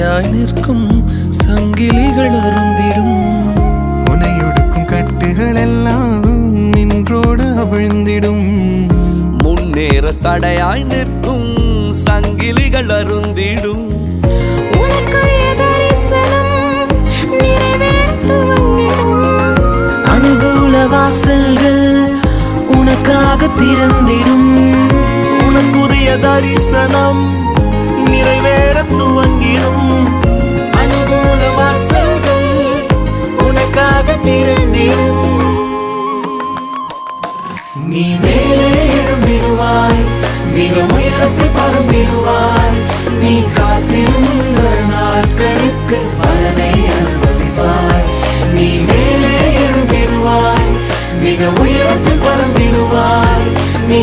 தடையாய் நிற்கும் சங்கிலிகள் அருந்திடும். உனை ஒடுக்கும் கட்டுகள் எல்லாம் நின்றோடு அவிழ்ந்திடும். முன்னேற தடையாய் நிற்கும் சங்கிலிகள் அருந்திடும். அனுகூல வாசல்கள் உனக்காக திறந்திடும். உனக்குரிய தரிசனம் நிறைவேற துவங்கிடும். அனுகூல வாசல்கள் உனக்காக திறந்திடும். நீ மேலே எழும்பிடுவாய், மிக உயரத்தில் பறந்திடுவாய். நீ காத்திருந்த நாட்களுக்கு பலனை அனுமதிப்பாய். நீ மேலே எழும்பிடுவாய், மிக உயரத்தில் பறந்திடுவாய். நீ